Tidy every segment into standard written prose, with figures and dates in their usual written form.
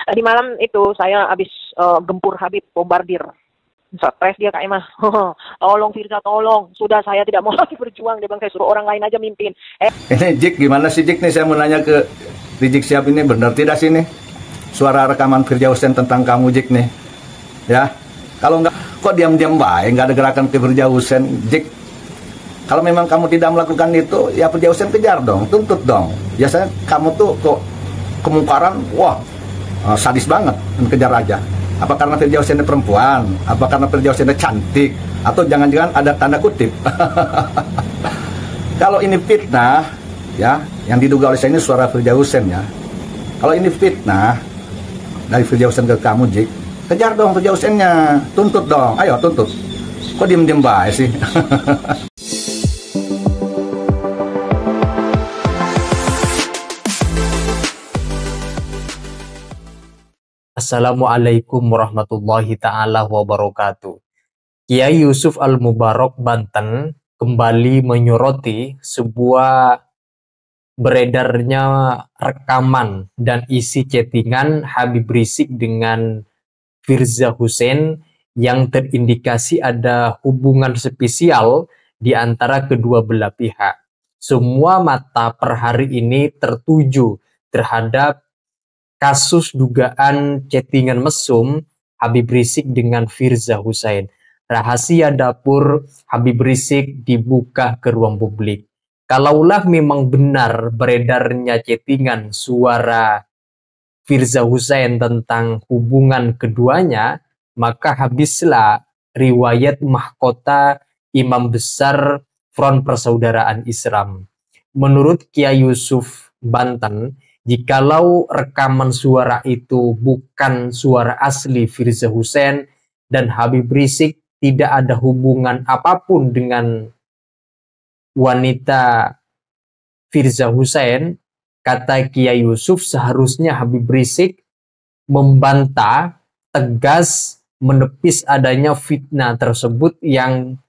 Tadi malam itu saya habis gempur Habib, bombardir. Stres dia Kak Emah. Tolong Firza, tolong. Sudah saya tidak mau lagi berjuang. Dia bilang saya suruh orang lain aja mimpin. Ini Jik, gimana sih Jik nih? Saya mau nanya ke Rizik Syihab ini, benar tidak sih nih suara rekaman Firza Hussein tentang kamu Jik nih? Ya, kalau enggak, kok diam-diam baik, nggak ada gerakan ke Firza Hussein Jik. Kalau memang kamu tidak melakukan itu, ya Firza Hussein kejar dong, tuntut dong. Biasanya kamu tuh kok kemungkaran, wah sadis banget, kejar aja. Apa karena Firza Hussein perempuan? Apa karena Firza Hussein cantik? Atau jangan-jangan ada tanda kutip? Kalau ini fitnah, ya, yang diduga oleh saya ini suara Firza Hussein ya. Kalau ini fitnah dari Firza Hussein ke kamu, Jik, kejar dong Firza Hussein-nya, tuntut dong, ayo tuntut. Kok diem-diem baik sih? Assalamualaikum warahmatullahi ta'ala wabarakatuh. Kiai Yusuf Al-Mubarak Banten kembali menyoroti sebuah beredarnya rekaman dan isi chattingan Habib Rizik dengan Firza Hussein yang terindikasi ada hubungan spesial di antara kedua belah pihak. Semua mata per hari ini tertuju terhadap kasus dugaan chattingan mesum Habib Rizik dengan Firza Hussein. Rahasia dapur Habib Rizik dibuka ke ruang publik. Kalaulah memang benar beredarnya chattingan suara Firza Hussein tentang hubungan keduanya, maka habislah riwayat mahkota Imam Besar Front Persaudaraan Islam. Menurut Kiai Yusuf Banten, jikalau rekaman suara itu bukan suara asli Firza Hussein dan Habib Rizik tidak ada hubungan apapun dengan wanita Firza Hussein, kata Kiai Yusuf, seharusnya Habib Rizik membantah tegas, menepis adanya fitnah tersebut yang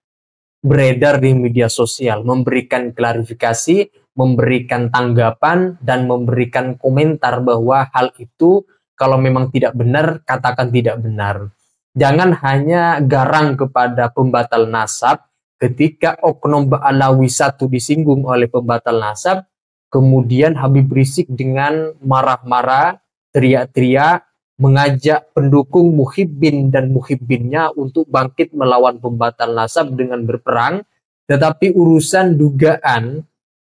beredar di media sosial, memberikan klarifikasi, memberikan tanggapan, dan memberikan komentar bahwa hal itu kalau memang tidak benar, katakan tidak benar. Jangan hanya garang kepada pembatal nasab ketika oknum Ba'alawi satu disinggung oleh pembatal nasab, kemudian Habib Rizik dengan marah-marah, teriak-teriak, mengajak pendukung Muhibbin dan Muhibbinnya untuk bangkit melawan pembatal nasab dengan berperang, tetapi urusan dugaan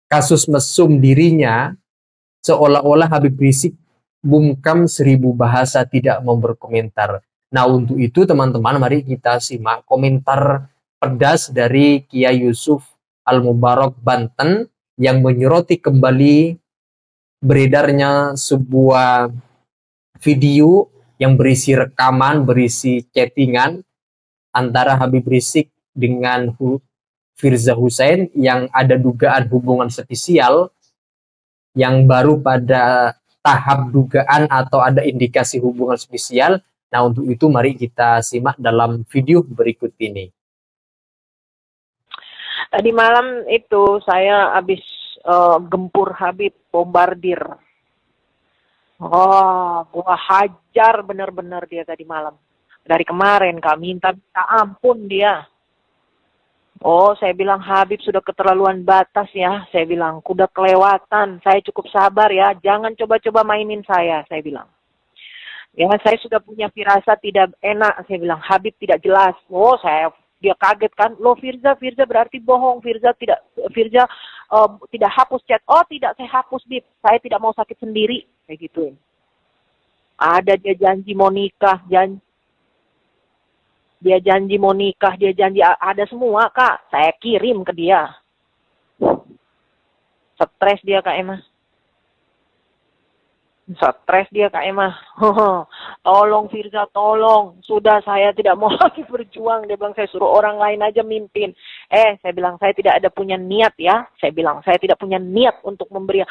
kasus mesum dirinya seolah-olah Habib Rizik bungkam 1000 bahasa tidak mau berkomentar. Nah, untuk itu teman-teman, mari kita simak komentar pedas dari Kiai Yusuf Al-Mubarak Banten yang menyoroti kembali beredarnya sebuah video yang berisi rekaman, berisi chattingan antara Habib Rizik dengan Firza Hussein yang ada dugaan hubungan spesial yang baru pada tahap dugaan atau ada indikasi hubungan spesial. Nah, untuk itu mari kita simak dalam video berikut ini. Tadi malam itu saya habis gempur Habib, bombardir. Gua hajar bener-bener dia tadi malam. Dari kemarin Kak, minta ampun dia. Saya bilang Habib sudah keterlaluan batas ya. Saya bilang kuda kelewatan. Saya cukup sabar ya. Jangan coba-coba mainin saya bilang. Ya, saya sudah punya firasat tidak enak. Saya bilang Habib tidak jelas. Dia kaget kan. Loh Firza berarti bohong. Firza tidak hapus chat. Oh tidak, saya hapus Bib. Saya tidak mau sakit sendiri. Kayak gituin. Ada dia janji mau nikah, dia janji mau nikah, dia janji ada semua Kak. Saya kirim ke dia. Stres dia Kak Emah. Stres dia Kak Emah. Tolong Firza, tolong. Sudah saya tidak mau lagi berjuang. Dia bilang saya suruh orang lain aja mimpin. Saya bilang saya tidak ada punya niat ya. Saya bilang saya tidak punya niat untuk memberi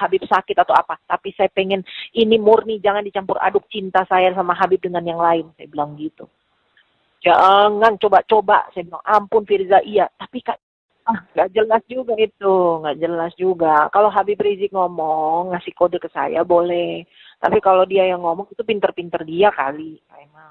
Habib sakit atau apa. Tapi saya pengen ini murni, jangan dicampur aduk cinta saya sama Habib dengan yang lain. Saya bilang gitu. Jangan coba-coba. Saya bilang ampun Firza, iya. Tapi Kak, Nggak jelas juga itu, nggak jelas juga. Kalau Habib Rizik ngomong, ngasih kode ke saya boleh. Tapi kalau dia yang ngomong itu pinter-pinter dia kali, Kak Emma.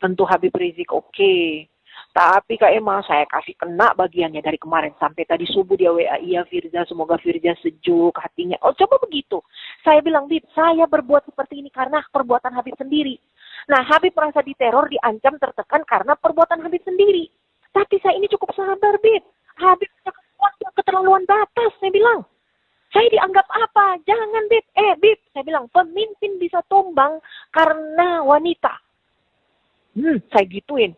Tentu Habib Rizik oke. Tapi Kak Emma, saya kasih kena bagiannya dari kemarin. Sampai tadi subuh dia WA, iya Firza, semoga Firza sejuk hatinya. Oh coba begitu. Saya bilang, Bib, saya berbuat seperti ini karena perbuatan Habib sendiri. Nah, Habib merasa diteror, diancam, tertekan karena perbuatan Habib sendiri. Tapi saya ini cukup sabar, Bib. Habib punya keterlaluan batas, saya bilang. Saya dianggap apa? Jangan, Bib. Bib, saya bilang, pemimpin bisa tumbang karena wanita. Saya gituin.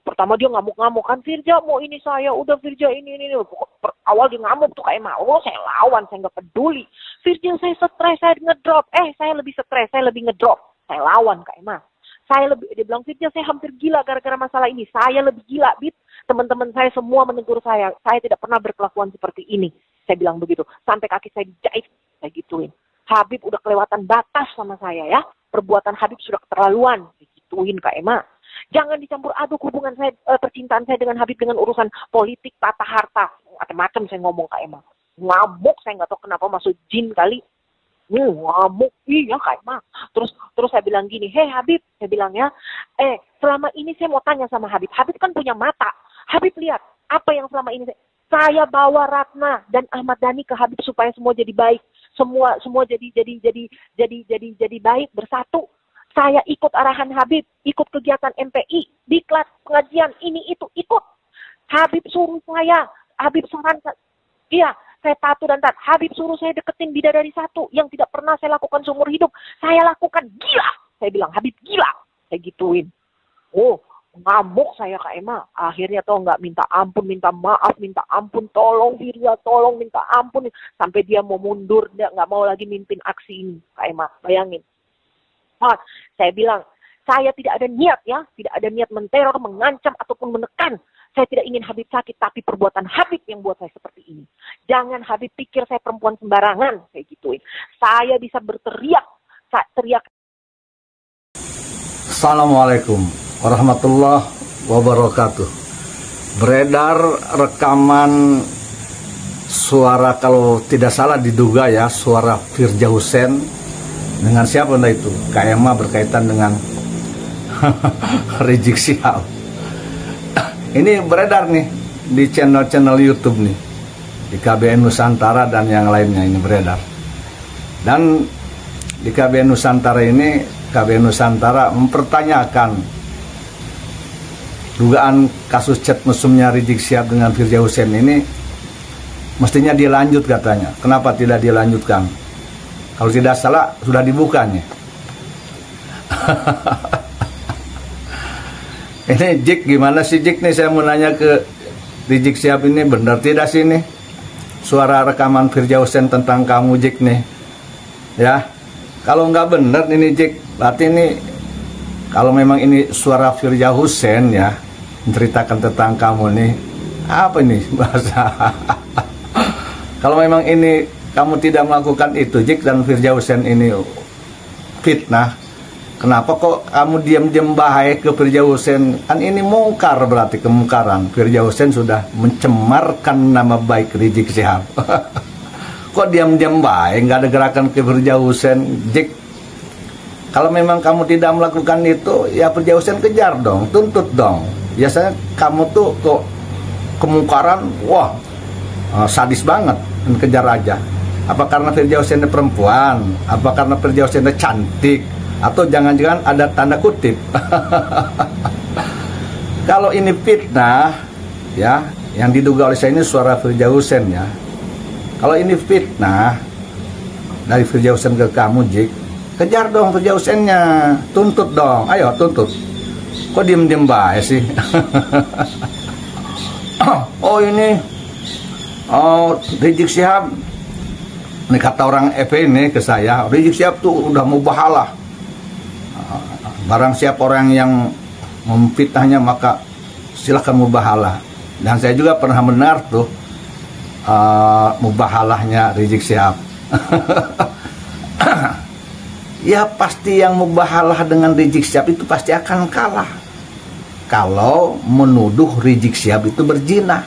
Pertama dia ngamuk-ngamuk kan, Firza mau ini saya, udah Firza ini. Awal dia ngamuk tuh kayak mau, saya lawan, saya nggak peduli. Firza saya stres, saya ngedrop. Saya lebih stres, saya lebih ngedrop. Saya lawan Kak Emma. Dia bilang, Firza saya hampir gila gara-gara masalah ini. Saya lebih gila, Bib. Teman-teman saya semua menegur saya tidak pernah berkelakuan seperti ini. Saya bilang begitu. Sampai kaki saya dijahit, saya gituin. Habib udah kelewatan batas sama saya ya. Perbuatan Habib sudah keterlaluan. Saya gituin Kak Emma. Jangan dicampur aduk hubungan saya, percintaan saya dengan Habib dengan urusan politik, tata harta. Macam-macam saya ngomong Kak Emma. Ngamuk, saya nggak tahu kenapa masuk jin kali. Ngamuk, iya Kak Emma. Terus saya bilang gini, hei Habib, saya bilang ya, selama ini saya mau tanya sama Habib. Habib kan punya mata. Habib lihat apa yang selama ini saya bawa Ratna dan Ahmad Dhani ke Habib supaya semua jadi baik, semua jadi baik bersatu. Saya ikut arahan Habib, ikut kegiatan MPI, diklat pengajian ini itu ikut. Habib suruh saya, Habib sarankan, iya saya patuh dan taat. Habib suruh saya deketin bidadari satu yang tidak pernah saya lakukan seumur hidup. Saya lakukan, gila. Saya bilang Habib gila, saya gituin. Oh, ngamuk saya Kak Emma. Akhirnya tuh nggak minta ampun, minta maaf, minta ampun, tolong Firza, tolong minta ampun. Sampai dia mau mundur, dia nggak mau lagi mimpin aksi ini Kak Emma. Bayangin. Saya bilang, saya tidak ada niat ya, tidak ada niat menteror, mengancam ataupun menekan. Saya tidak ingin Habib sakit, tapi perbuatan Habib yang buat saya seperti ini. Jangan Habib pikir saya perempuan sembarangan, saya gituin. Saya bisa berteriak, teriak. Assalamualaikum warahmatullahi wabarakatuh. Beredar rekaman suara, kalau tidak salah diduga ya, suara Firza Husein dengan siapa anda itu? Kak Emma berkaitan dengan Rizik Syihab. Ini beredar nih di channel-channel YouTube nih, di KBN Nusantara dan yang lainnya ini beredar. Dan di KBN Nusantara ini, KBN Nusantara mempertanyakan dugaan kasus chat mesumnya Rizik Syihab dengan Firza Husein ini mestinya dilanjut katanya. Kenapa tidak dilanjutkan? Kalau tidak salah sudah dibukanya. Ini Jik, gimana sih Jik nih, saya mau nanya ke Rizik Syihab ini, benar tidak sih nih suara rekaman Firza Husein tentang kamu Jik nih? Ya, kalau nggak benar ini Jik, berarti ini kalau memang ini suara Firza Husein ya, menceritakan tentang kamu nih, apa ini bahasa? Kalau memang ini kamu tidak melakukan itu Jik, dan Firza Husein ini fitnah, kenapa kok kamu diam-diam bahaya ke Firza Husein? Kan ini mungkar, berarti kemungkaran. Firza Husein sudah mencemarkan nama baik Rizik Syihab. Kok diam-diam baik, nggak ada gerakan ke Firza Husein Jik? Kalau memang kamu tidak melakukan itu, ya Firza Husein kejar dong, tuntut dong. Biasanya kamu tuh kok kemungkaran, wah sadis banget, dan kejar aja. Apa karena Firza Husein perempuan? Apa karena Firza Husein cantik? Atau jangan-jangan ada tanda kutip? Kalau ini fitnah, ya, yang diduga oleh saya ini suara Firza Husein ya. Kalau ini fitnah dari Firza Husein ke kamu Jik, kejar dong Firza Husein-nya, tuntut dong, ayo tuntut. Kok diem-diem baik sih? Oh ini, Rizik Syihab. Ini kata orang FP ini ke saya, Rizik Syihab tuh udah mubahalah. Barang siapa orang yang memfitnahnya maka silahkan mubahalah. Dan saya juga pernah mendengar tuh mubahalahnya Rizik Syihab. Ya pasti yang mubahalah dengan Rizik Syihab itu pasti akan kalah kalau menuduh Rizik Syihab itu berzina.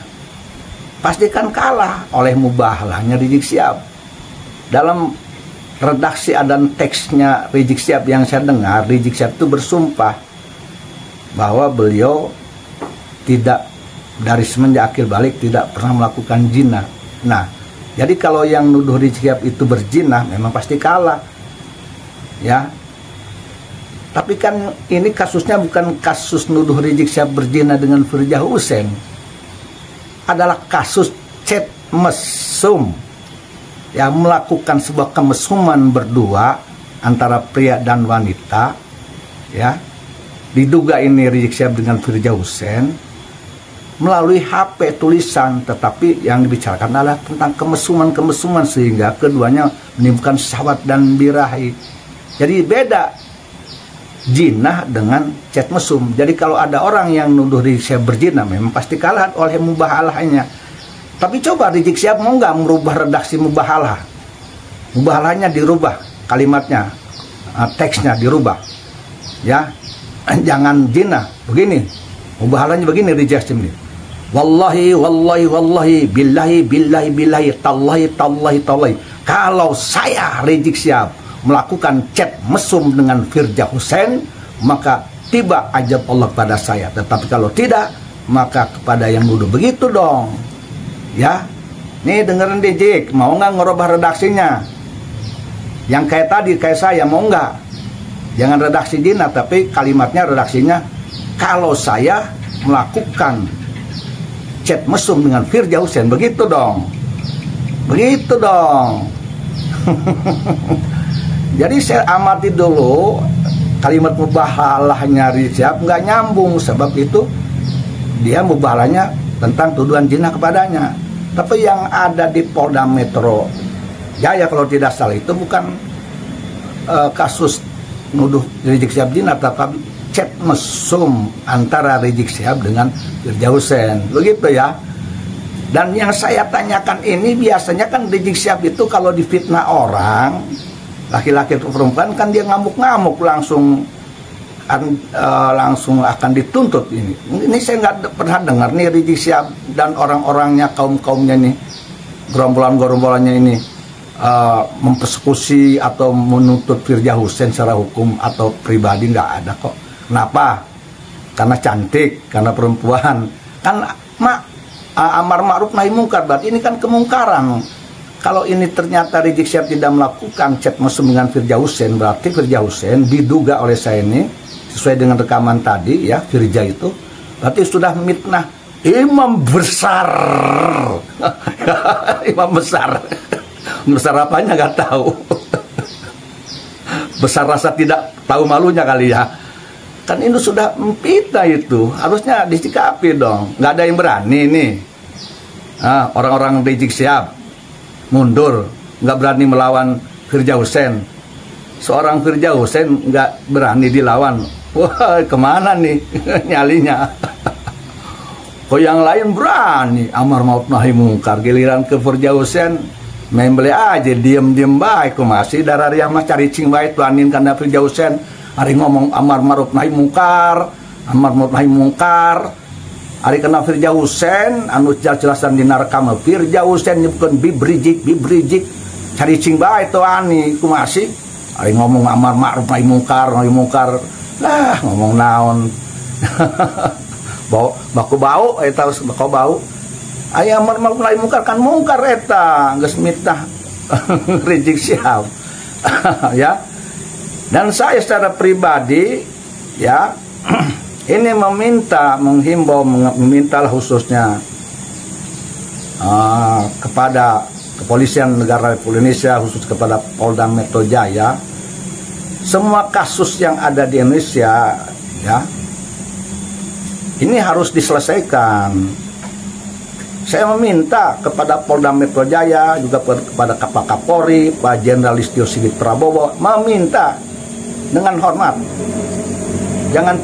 pastikan kalah oleh mubahalahnya Rizik Syihab. Dalam redaksi dan teksnya Rizik Syihab yang saya dengar, Rizik Syihab itu bersumpah bahwa beliau tidak, dari semenjak akil balik, tidak pernah melakukan zina. Nah, jadi kalau yang nuduh Rizik Syihab itu berzina, memang pasti kalah. Ya. Tapi kan ini kasusnya bukan kasus nuduh Rizik Syihab berzina dengan Firza Hussein. Adalah kasus chat mesum, yang melakukan sebuah kemesuman berdua antara pria dan wanita, ya. Diduga ini Rizik Syihab dengan Firza Hussein melalui HP tulisan, tetapi yang dibicarakan adalah tentang kemesuman-kemesuman sehingga keduanya menimbulkan syahwat dan birahi. Jadi beda jinah dengan chat mesum. Jadi kalau ada orang yang nuduh Rizik Syihab berzina, memang pasti kalah oleh mubahalahnya. Tapi coba Rizik Syihab mau nggak merubah redaksi mubahalah? Mubahalahnya dirubah, kalimatnya, teksnya dirubah, ya. Jangan zina, begini. Mubahalahnya begini Rizik Syihab ini. Wallahi, wallahi, wallahi, billahi, billahi, billahi, tallahi, tallahi, tallahi. Kalau saya Rizik Syihab melakukan chat mesum dengan Firza Hussein, maka tiba ajab Allah pada saya. Tetapi kalau tidak, maka kepada yang nuduh. Begitu dong. Ya. Nih dengerin Rizik, mau nggak ngerubah redaksinya? Yang kayak tadi, kayak saya, mau nggak? Jangan redaksi zina, tapi kalimatnya redaksinya, kalau saya melakukan chat mesum dengan Firza Hussein. Begitu dong. Begitu dong. Jadi saya amati dulu kalimat mubahalahnya Rizik Syihab nggak nyambung, sebab itu dia mubahalahnya tentang tuduhan zina kepadanya. Tapi yang ada di Polda Metro Jaya kalau tidak salah itu bukan kasus nuduh Rizik Syihab zina, tapi chat mesum antara Rizik Syihab dengan Firza Hussein. Begitu ya. Dan yang saya tanyakan ini, biasanya kan Rizik Syihab itu kalau difitnah orang, laki-laki atau perempuan, kan dia ngamuk-ngamuk langsung akan dituntut ini. Ini saya nggak pernah dengar nih Rizik Syihab dan orang-orangnya, kaum-kaumnya nih, gerombolan-gerombolannya ini mempersekusi atau menuntut Firza Hussein secara hukum atau pribadi, nggak ada kok. Kenapa? Karena cantik, karena perempuan. Kan amar ma'ruf nahi mungkar, berarti ini kan kemungkaran. Kalau ini ternyata Rizik Syihab tidak melakukan chat mesum dengan Firza Hussein, berarti Firza Hussein diduga oleh saya ini, sesuai dengan rekaman tadi ya, Firza itu berarti sudah mitnah imam besar. Imam besar. Besar apanya nggak tahu. Besar rasa tidak tahu malunya kali ya. Kan ini sudah mempitnah itu, harusnya disikapi dong. Nggak ada yang berani nih. Orang-orang Rizik Syihab mundur, nggak berani melawan Firza Hussein. Seorang Firza Hussein nggak berani dilawan. Wah, kemana nih nyalinya? Kok yang lain berani amar ma'ruf nahi mungkar, giliran ke Firza Hussein membeli aja diem-diem baik. Kok masih darah riah mas cari cing baik tuanin karena Firza Hussein hari ngomong amar ma'ruf nahi mungkar, amar ma'ruf nahi mungkar. Hari kena Firza Hussein anu jelas-jelasan di narekam Firza Hussein nyebutkan bibrijik cari cing baik tuani. Kok masih hari ngomong amar ma'ruf nahi mungkar lah, ngomong naon. baku bau eta baku bau. Aya amar ma'ruf nahi mungkar kan mungkar eta geus mitnah Rizik Syihab. Ya. Dan saya secara pribadi ya ini meminta khususnya kepada Kepolisian Negara Republik Indonesia, khusus kepada Polda Metro Jaya, semua kasus yang ada di Indonesia ya ini harus diselesaikan. Saya meminta kepada Polda Metro Jaya, juga kepada Kapolri, Pak Jenderal Listio Sigit Prabowo, meminta dengan hormat, jangan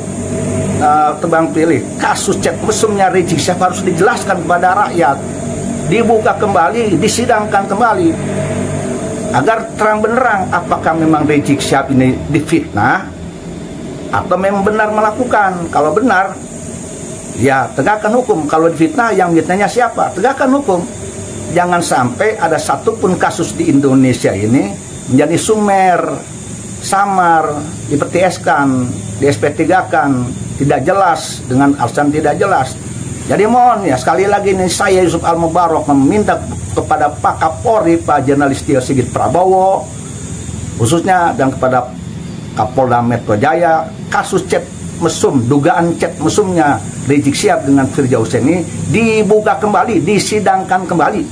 tebang pilih. Kasus chat mesumnya Rizik Syihab harus dijelaskan kepada rakyat, dibuka kembali, disidangkan kembali, agar terang benderang apakah memang Rizik Syihab ini difitnah atau memang benar melakukan. Kalau benar, ya tegakkan hukum. Kalau difitnah, yang fitnahnya siapa? Tegakkan hukum. Jangan sampai ada satupun kasus di Indonesia ini menjadi sumer, samar, dipetieskan, di SP3-kan, tidak jelas, dengan alasan tidak jelas. Jadi mohon ya, sekali lagi nih, saya Yusuf Al-Mubarak meminta kepada Pak Kapolri, Pak Jenderal Listio Sigit Prabowo, khususnya, dan kepada Kapolda Metro Jaya, kasus chat mesum, dugaan chat mesumnya Rizik Syihab dengan Firdaus ini dibuka kembali, disidangkan kembali,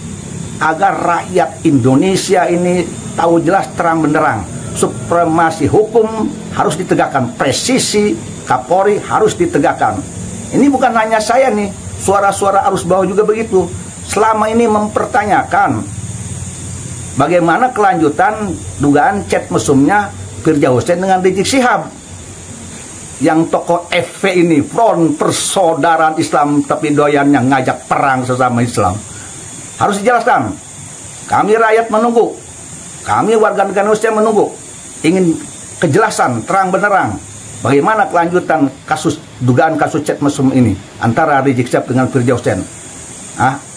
agar rakyat Indonesia ini tahu jelas terang benderang, supremasi hukum harus ditegakkan, presisi Kapolri harus ditegakkan. Ini bukan hanya saya nih, suara-suara arus bawah juga begitu. Selama ini mempertanyakan bagaimana kelanjutan dugaan chat mesumnya Firdaus dengan Rizik Syihab, yang tokoh FV ini, Front Persaudaraan Islam, tapi doyannya ngajak perang sesama Islam. Harus dijelaskan. Kami rakyat menunggu, kami warga negara Indonesia menunggu, ingin kejelasan terang benderang bagaimana kelanjutan kasus, dugaan kasus chat mesum ini antara Rizik Syihab dengan Firdaus.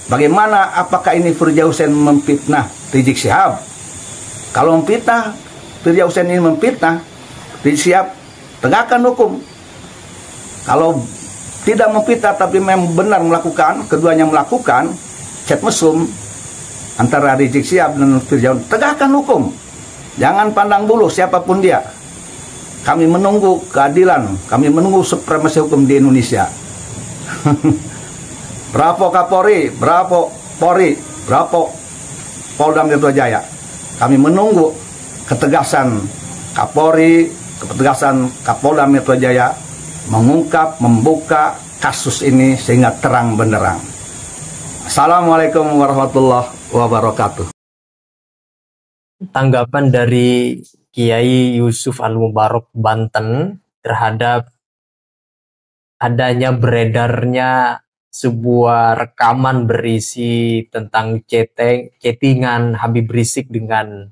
Bagaimana, apakah ini Firdaus memfitnah Rizik Syihab? Kalau memfitnah, Firdaus ini memfitnah Rizik Syihab, tegakkan hukum. Kalau tidak memfitnah tapi memang benar melakukan, keduanya melakukan chat mesum antara Rizik Syihab dan Firdaus, tegakkan hukum. Jangan pandang bulu siapapun dia. Kami menunggu keadilan, kami menunggu supremasi hukum di Indonesia. Bravo Kapolri, bravo Polri, bravo Polda Metro Jaya. Kami menunggu ketegasan Kapolri, ketegasan Kapolda Metro Jaya mengungkap, membuka kasus ini sehingga terang benderang. Assalamualaikum warahmatullahi wabarakatuh. Tanggapan dari Kiai Yusuf Al-Mubarak Banten terhadap adanya beredarnya sebuah rekaman berisi tentang chattingan Habib Rizik dengan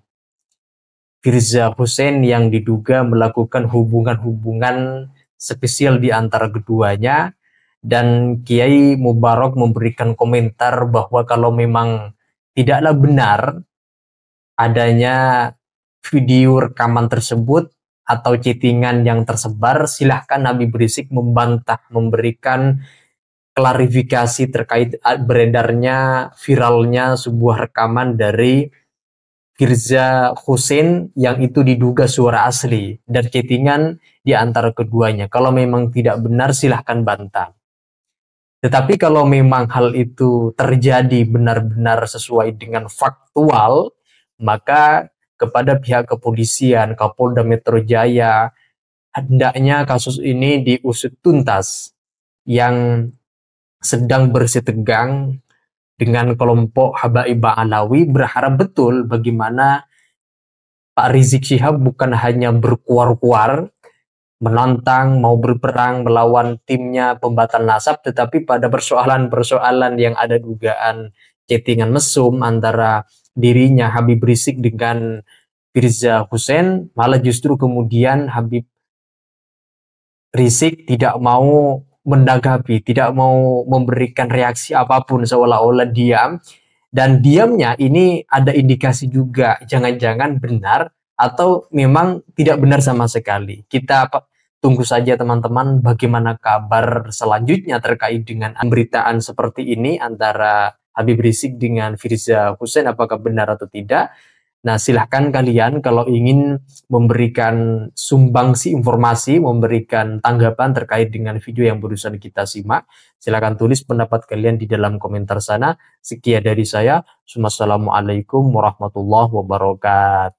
Firza Husein yang diduga melakukan hubungan-hubungan spesial di antara keduanya, dan Kiai Mubarak memberikan komentar bahwa kalau memang tidaklah benar adanya video rekaman tersebut atau chattingan yang tersebar, silahkan Habib Rizik membantah, memberikan klarifikasi terkait beredarnya, viralnya sebuah rekaman dari Firza Husein yang itu diduga suara asli dan chattingan di antara keduanya. Kalau memang tidak benar, silahkan bantah. Tetapi kalau memang hal itu terjadi benar-benar sesuai dengan faktual, maka kepada pihak kepolisian, Kapolda Metro Jaya, hendaknya kasus ini diusut tuntas. Yang sedang bersih tegang dengan kelompok Habaib Alawi berharap betul bagaimana Pak Rizik Syihab bukan hanya berkuar-kuar, menantang, mau berperang melawan timnya Pembatan Nasab, tetapi pada persoalan-persoalan yang ada dugaan chattingan mesum antara dirinya Habib Rizik dengan Firza Husein, malah justru kemudian Habib Rizik tidak mau menanggapi, tidak mau memberikan reaksi apapun, seolah-olah diam. Dan diamnya ini ada indikasi juga jangan-jangan benar atau memang tidak benar sama sekali. Kita tunggu saja teman-teman bagaimana kabar selanjutnya terkait dengan pemberitaan seperti ini antara Habib Rizik dengan Firza Husein, apakah benar atau tidak. Nah, silahkan kalian kalau ingin memberikan sumbangsi informasi, memberikan tanggapan terkait dengan video yang barusan kita simak, silahkan tulis pendapat kalian di dalam komentar sana. Sekian dari saya. Wassalamualaikum warahmatullahi wabarakatuh.